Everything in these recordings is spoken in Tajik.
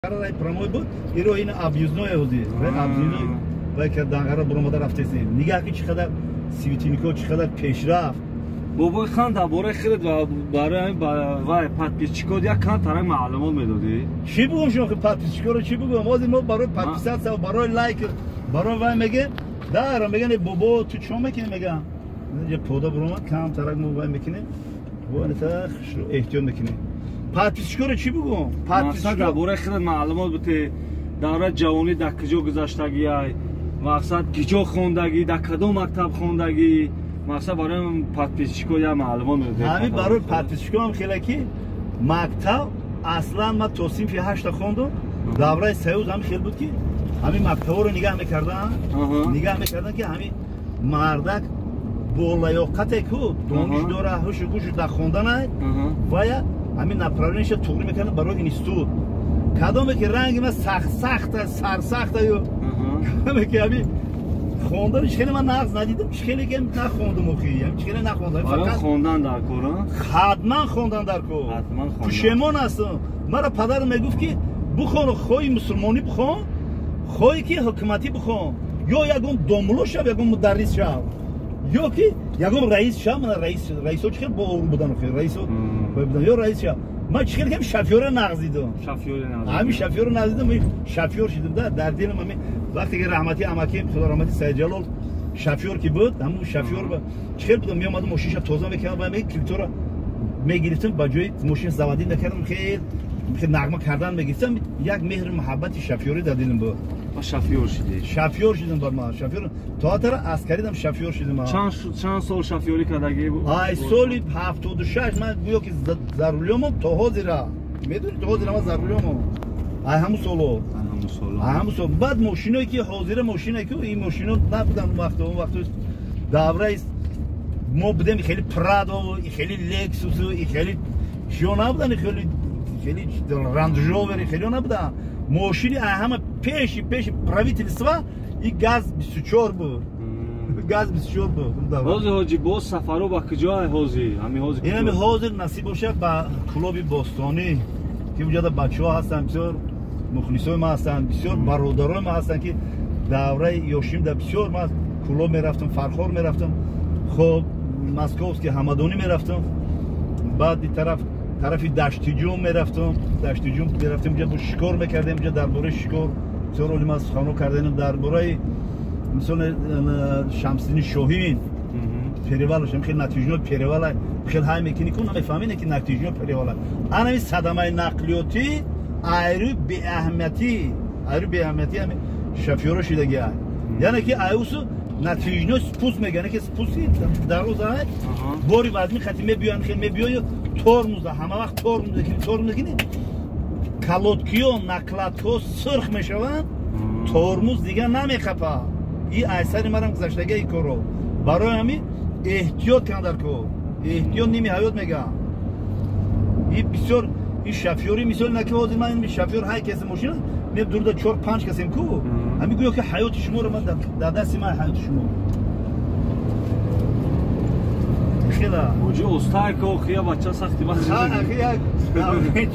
Карай промой буд, иро ин абюзное ҳозир. Абюзное вай ки дангара буромада рафтесем. Нигах ки чӣ қадар светильнико чӣ қадар пешрафт. бобои хан дар бораи хелет барои вай подписчикот як кам тарак маълумот медодӣ? Чӣ бугум шумо ки подписчикоро чӣ бугум? Ҳозир мо барои подписатсия, барои лайк, барои вай мегем, дара меган бобо ту чӣ мекунӣ мегам? Я пода буромад кам тарак мо вай мекунем. Вай та эҳтиёт мекунем. Подписчикоро чӣ бугум? Мақсад дар бораи хелет маълумот бите давраи ҷавонӣ дар куҷо гузаштагӣ, мақсад киҷо хондагӣ, дар кадом мактаб хондагӣ, мақсад барои подписчикот як маълумот медодӣ. Ҳамин барои подписчикам хеле ки мактаб аслан ма то синфи 8 хондум. Давраи союз ҳамин хел буд ки ҳамин мактабҳоро нигаҳ мекардан. Нигаҳ мекардан ки ҳамин мардак бо лаёқате ку дониш дора, ҳушу гӯшу дар хонданай ва я ҳамин направлениша туғри мекардам барои институт. Кадоме ки ранги ма сахта, сарсахта ё кадоме ки ҳамин хондан чӣ ман нағз надидам, чӣ ки нахондам охи, чӣ нахондам. Фақат хондан дар кор, ҳатман хондан дар кор. Пушемон ҳастам. Мара падарам мегуфт ки бихон, хоҳи мусулмонӣ бихон, хоҳи ки ҳукуматӣ бихон, ё ягон домуло шав, ягон мударрис шав, ё ки ягон раис шав. Мана раисо чӣ хел боорум будан охи, раисо будан ё раис шав. Ман чӣ хел кам шофёра нағз дидам. Ҳамин шофёра нағз дидам, шофёр шудам дар дилам. ҳамин вақте ки раҳмати амаким худо раҳмати Саидҷалол шофёр ки буд, ҳамун шофёр чӣ хел будам, меомадам мошинша тоза мекардам ва килитора мегирифтам ба ҷои мошин заводӣ мекардам, хел нағма кардан мегирифтам. як меҳру муҳаббати шофёрӣ дар дилам буд. шофёр шудӣ? Шофёр шудам бар ман. Шофёр тоатара аскаридам шофёр шудам. Чанд сол шофёрӣ кардагӣ буд? Ай соли 76 ман гӯё ки зарулёмам то ҳозира. Медонӣ то ҳозира ман зарулёмам. Ай ҳамун соло. ҳамун сол. Баъд мошиное ки ҳозира мошинае ки ин мошино набудан он вақто давраи мо будем хеле Прадо, хеле Лексус, хеле чиё набудан, хеле Рандж-Ровер, хеле набудан. Мошини ҳама пеши правительства и ГАЗ 24 буд. ГАЗ 24 буд. Ҳозир ҳоҷи боз сафаро ба куҷоай ҳозир? Ин ҳозир насиб бошад ба клуби Бостонӣ ки уҷада бачаҳо ҳастанд, бисёр мухлисои ман ҳастанд, бисёр бародарои ман ҳастанд ки давраи ёшимда бисёр ман клуб мерафтам, Фархор мерафтам, хоб Московский Ҳамадонӣ мерафтам, баъд тарафи Даштиҷум мерафтам. Даштиҷум мерафтам, уҷа шикор мекардем, уҷа дар бораи шикор бисёр оли ман суханҳо карданем, дар бораи мисоли Шамсиддини Шоҳин перевалаш хеле натиҷаҳои перевала хеле ҳай мекунӣ ку намефаҳмине ки натиҷаҳои перевала анами садамаи нақлиётӣ айрӯ беаҳамиятӣ ҳамин шофёро шудаги ай яъне ки айусу натиҷаҳои спуск мегане ки спуски дароза бори вазми хати мебиёян хеле мебиёю тормуза ҳама вақт тормуз мекунӣ калоткиё наклатҳо сурх мешаванд, тормуз дигар намехапад. ин айсари манам гузаштаги ин корро барои ҳамин эҳтиёт кан дар кор. эҳтиёт ними ҳаёт мегам. ин бисёр ин шофёрӣ мисоли наки ҳозир ман ин шофёр ҳай каси мошина меб дурда 4-5 касем ку ҳамин гӯё ки ҳаёти шуморо ман дар дасти ман ҳаёти шумо хела оҷи остайка охия бача сахти бас ахи як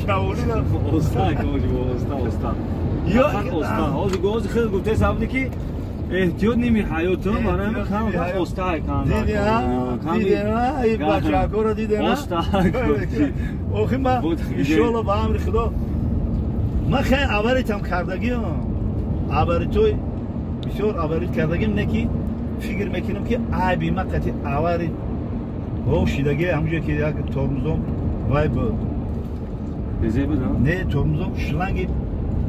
чавони остайка оҷи оста ҳозир ҳозир хеле гуфте сабабне ки эҳтиёт ними ҳаёту барои ҳамин кам остайка дидем бачакоро дидем охи ман иншоалло ба амри худо ман хеле аваритам кардагиам аваритои бисёр аварит кардагим не ки фикр мекунам ки айби ман қати аварит шидаги ҳамҷое ки як тормузом вай буд безе буд не тормузом шланги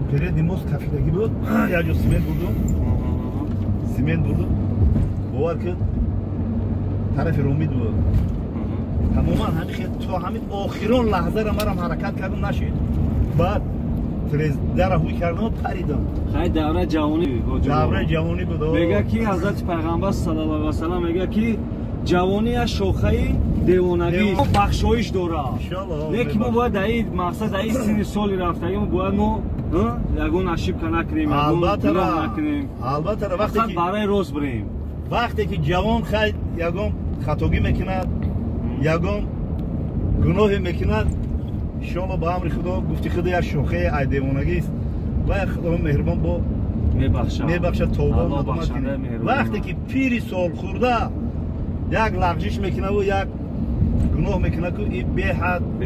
передни мост кафидаги буд якҷо семент бурдум бовар ки тарафи ромид буд тамоман то ҳамин охирон лаҳзара марам ҳаракат кардам нашид баъд дара ҳуй кардам паридам хай давраи ҷавонӣ буд мега ки ҳазрати пайғамбар саллаллоҳу алайҳи ва саллам мега ки ҷавонӣ аз шохаи девонагӣ бахшоиш дорад. Лекин мо бояд дар ин мақсад дар ин синни соли рафтагӣ мо бояд мо ягон ошибка накунем, ягон гуноҳ накунем. Албатта фақат барои рост бирем. вақте ки ҷавон хай ягон хатогӣ мекунад, ягон гуноҳе мекунад, иншоалло ба амри худо гуфти худи як шохаи айдевонагист و خدا مهربان با میبخشد توبه وقتی که پیری سال خورده یک لغزش میکنه و یک گناه میکنه که این به حد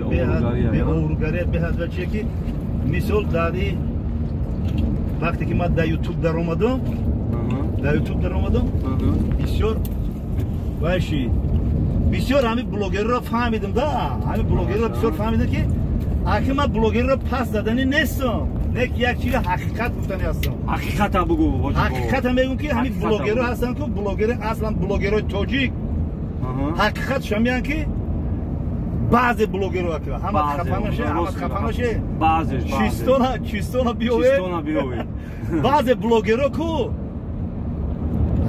به اورگاری به حد و چیه که مثال دادی وقتی که من در یوتیوب در اومدم بسیار باشی بسیار همین بلوگر را فهمیدم ده همین بلوگر را بسیار فهمیدم که اگه من بلوگر را پس دادنی نیستم نه یک چیز حقیقت گفتنی هستم حقیقت هم بگو حقیقت هم بگم که همین بلوگر را هستن که بلوگر اصلا بلوگر های تاجیک حقیقت شمیان که بعض بلوگر را که همه خفه نشه چیستونا بیوی بعض بلوگر را که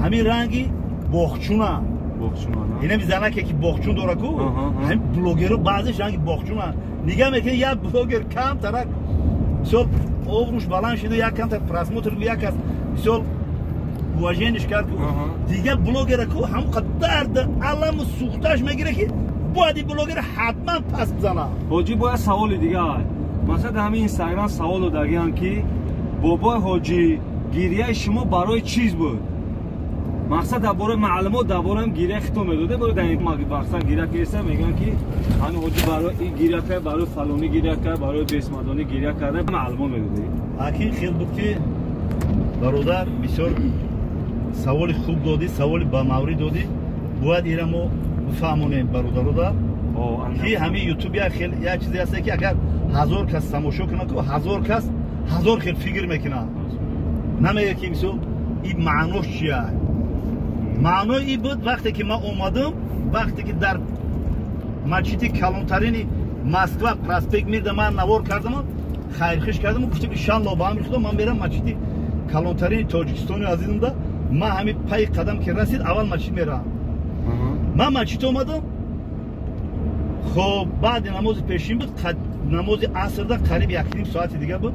همین رنگی بخچونه اینه میزنه که بخچون داره که همین بلوگر را بعضش رنگی بخچونه نگه میکنه یک بلوگر کم ترک بسیار روش بلند شده یک کم ترک پرسموتر یک هست بسیار واژنش کرد که دیگه بلوگر که هم درد علم و سوختش میگیره که باید بلوگر حتما پس بزنه حاجی باید سوال دیگه مثلا همین اینستاگرام سوال دادن که بابا حاجی گیریه شما برای چیز بود مقصد درباره معلومات درباره گیریه خطو میداده برای در این مقصد گیریه کیسه میگن که همین حاجی برای این گیریه کرد برای فلانی گیریه کرد برای بسمدانی گیریه کرده معلومات میداده حقیقت خیلی بود که برادر بسیار سوال خوب دادی سوال با موری دادی باید ایره ما بفهمونیم برادر که همین یوتیوب یک چیزی هست که اگر 1000 کس تماشا کنه که 1000 کس 1000 خیلی فکر میکنه نمیگه که مثلا این معناش چیه معنی این بود وقتی که من اومدم وقتی که در مسجد کلانترین مسکو پراسپکت میرم من نوار کردم خیرخش کردم و گفتم ان شاء الله با هم خدا من میرم مسجد کلانترین تاجیکستان عزیزم ده من همین پای قدم که رسید اول مسجد میرم من مسجد اومدم خب بعد نماز پیشین بود نماز عصر ده قریب 1.5 ساعت دیگه بود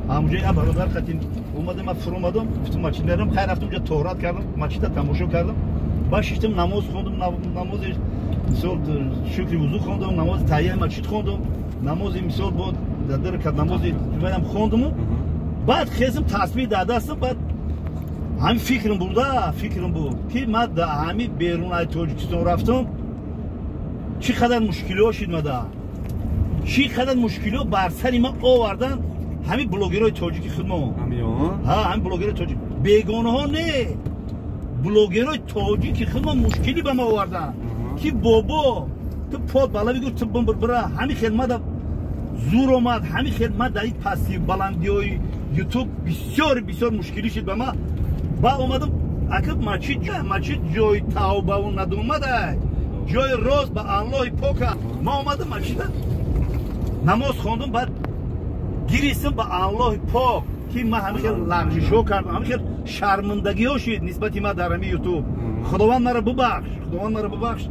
همونجا برادر قدیم اومدم من فرو اومدم گفتم مسجد میرم خیر رفتم اونجا طهارت کردم مسجد تماشا کردم بعد شیشتم نماز خوندم نماز مثال شکر وضو خوندم نماز تحیه مسجد خوندم نماز مثال بود در کد نماز جویم خوندم بعد خیزم تسبیح داده هستم بعد همین فکرم بود که من در همین بیرون از تاجیکستان رفتم چقدر مشکلات شد مده چقدر مشکلات بر سر ما آوردن همین بلوگرای تاجیکی خودمون همین بلوگرای تاجیک بیگانه ها نه بلوگرای تاجیکی خودمون مشکلی به ما آوردن که بابا تو پاد بالا بگو تو بره همین خدمت زور اومد همین خدمت در این پسی بلندی های یوتیوب بسیار مشکلی شد به ما با اومدم اگه مسجد جای توبه و ندومده جای راست به الله پاک ما اومدم مسجد نماز خوندم بعد گریستم به الله پاک که من همین لغزشو کردم همین شرمندگی ها شد نسبتی ما در همین یوتیوب خداوند مرا ببخش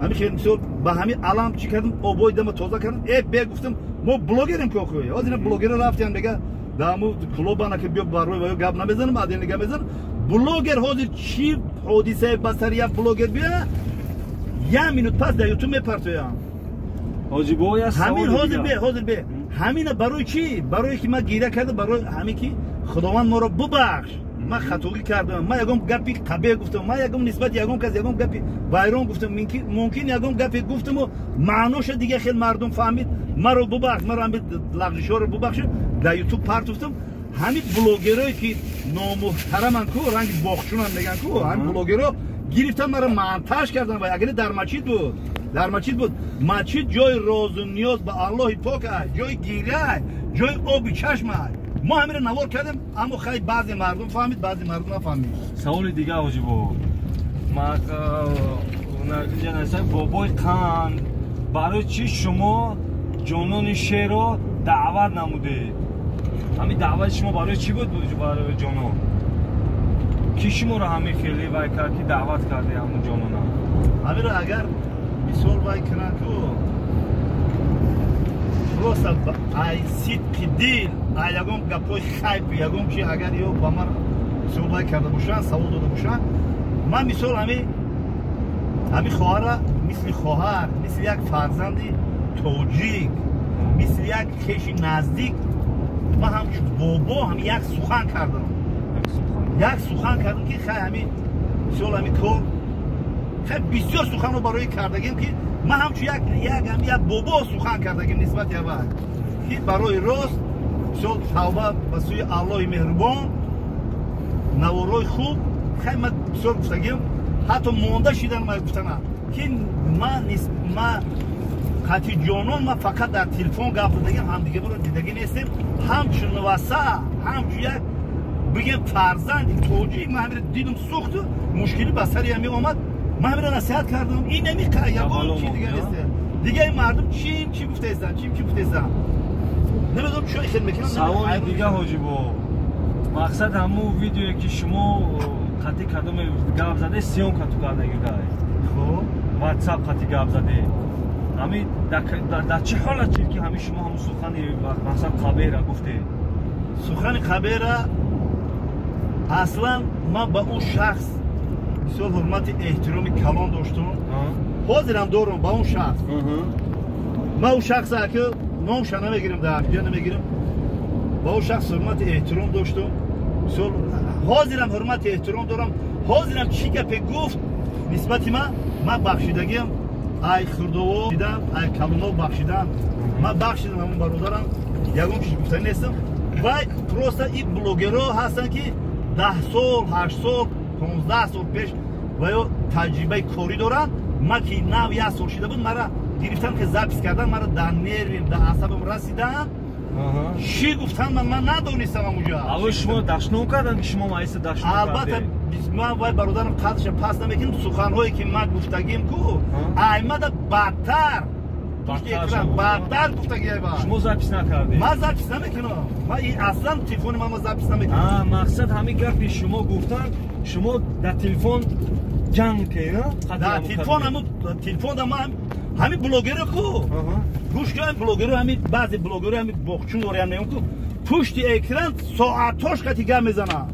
همین خیلی مثال با همین علم چی کردم آبای دم تازه کردم گفتم ما بلوگریم که خوی از این بلوگر رفتیم بگه دامو کلوبانا که بیا باروی و گپ نمیزنم بعد نگه میزنم بلوگر حاضر چی حادثه بصری بلوگر بیا یه مینوت پس در یوتیوب میپرتویم حاجی باید همین حاضر به همین برای چی برای که من گیره کردم برای همین که خداوند ما رو ببخش من خطایی کردم من یکم گپی قبیح گفتم من یکم نسبت یکم گپی وایرون گفتم ممکن یکم گپی گفتم و معناش دیگه خیلی مردم فهمید من رو ببخش من رو لغزش‌ها رو ببخش در یوتیوب پرتوفتم همین بلوگرایی که نامحترمن کو رنگ باخشونن میگن کو همین بلوگرا گرفتن مرا منتج کردن و اگر در مسجد بود مسجد جای راز و نیاز به الله پاک جای گیره جای آب چشم ما همین نوار کردیم اما خیلی بعضی مردم فهمید بعضی مردم نفهمید سوال دیگه حاجی ما جنازه بابای قند برای چی شما جانان شیر رو دعوت نموده همین دعوت شما برای چی بود برای جانان کی شما رو همین خیلی وای کرد که دعوت کرده همون جانان همین رو اگر مثال وای کنن تو راست ای صدق دل ای یکم گپای خیب یکم چی اگر یو با من مثال وای کرده باشن سوال داده باشن من مثال همین خواهر مثل یک فرزندی توجیک مثل یک خیش نزدیک ما هم بابا هم یک سخن کردم یک سخن کردم که خیلی همین سال همین کار خیلی بسیار سخن رو برای کردگیم که ما هم چون یک بابا سخن کردگیم نسبت یا بعد که برای راست سال توبه به سوی الله مهربان نوارای خوب خیلی ما بسیار گفتگیم حتی مانده شدن ما گفتنم که ما قطعی جانان ما فقط در تلفن گفت دادگیم هم دیگه برو دیدگی نیستیم همچون نوسته همچون یک بگیم فرزند توجیه ما همین دیدم سخت مشکلی بسری همی آمد ما همین نصیحت کردم این نمیخواه یکان چی دیگه نیسته دیگه این مردم چی گفته ایستن چی گفته ایستن نمیدونم چون خیلی میکنم سوال دیگه حاجی با مقصد همون ویدیویی که شما قطعی کدوم گفت زده سیون کتو کرده گیده خب واتساپ قطعی گفت زده همین در چه حالت چید که همین شما همون سخنی مقصد قبیره گفته سخن قبیره اصلا ما با اون شخص بسیار حرمت احترامی کلان داشتم حاضرم دارم با اون شخص ما اون شخص که نامش نمیگیرم در اینجا نمیگیرم با اون شخص حرمت احترام داشتم بسیار حاضرم حرمت احترام دارم حاضرم چی که گفت نسبت ما بخشیدگیم ای خردو دیدم ای کلونو بخشیدم ما بخشیدم همون برادرم یگون چیز گفتن نیستم و پروستا این بلوگرها هستن که 10 سال 8 سال 15 سال پیش و یا تجربه کاری دارن ما که 9 سال شده بود مرا گرفتن که زبط کردن مرا در نرویم در عصبم رسیدن چی گفتن من ندونستم اونجا اول شما دشنو کردن که شما مایست دشنو کردن البته من وای برادرم قدش پس نمیکنم سخنهایی که من گفتگیم کو احمد بدتر بدتر گفتگی شما زبط نکردید من زبط نمیکنم من این اصلا تلفن من زبط نمیکنم مقصد همین گپی شما گفتن شما در تلفن جنگ کردین در تلفن هم همین بلوگر کو گوش کن بلوگر همین بعضی بلوگر همین بخچون دارن نمیگم کو پشت اکران ساعتاش قطیگه میزنن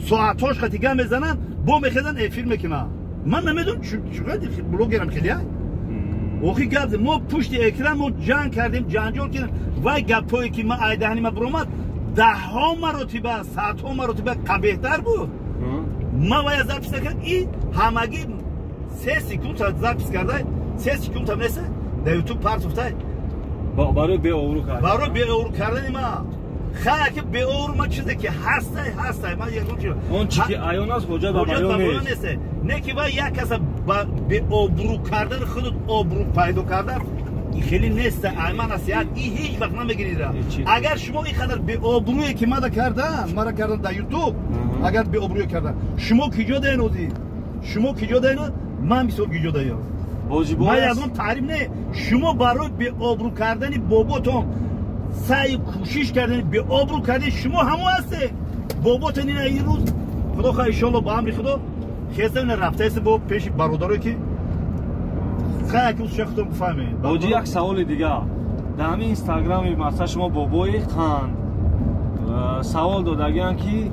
ساعتاش قطیگه میزنن با میخدن فیلم میکنن من نمیدونم چقدر بلوگرم خیلی اوخی گفت ما پشت اکران ما جنگ کردیم جنجال کردیم و گپایی که ما ایدهنی ما برامد 10 مرتبه 100 مرتبه قبیح‌تر بود ما وای زبط کردم این همگی 3 سکوند زبط کرده 3 سکوند هم نیست در یوتیوب پارت افتاد برای به اورو کردن برای به اورو کردن ما خیلی که به اورو ما چیزی که هسته ما یکم چیز اون چی که ایون است حجت با بیان نیست نه که با یک کس به آبرو کردن خودت آبرو پیدا کردن خیلی نیست ایمان نصیحت این هیچ وقت نمیگیرید اگر شما این قدر به آبرویی که ما کردن در یوتیوب اگر به آبرویی کردن شما کجا دینودی شما کجا دینود من مثال کجا دیم ما یادم تعریف نه شما برای به آبرو کردن باباتون سعی کوشش کردن به آبرو کردن شما همو هسته باباتون این روز خدا خواهی انشالله با امر خدا خیستم رفته است با پیش برادرایی که خیلی که شخصتون بفهمید باجی یک سوال دیگه در همین اینستاگرامی مثلا شما بابای خان سوال دادگیان که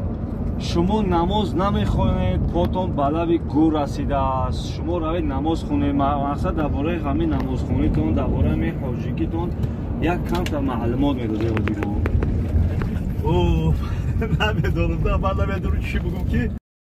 شما نماز نمیخونید پاتون بلوی گور رسیده است شما روید نماز خونید مقصد درباره همین نماز خونیتون درباره همین حاجیگیتون یک کم تا معلومات میداده حاجی رو نمیدونم بعد نمیدونم چی بگم که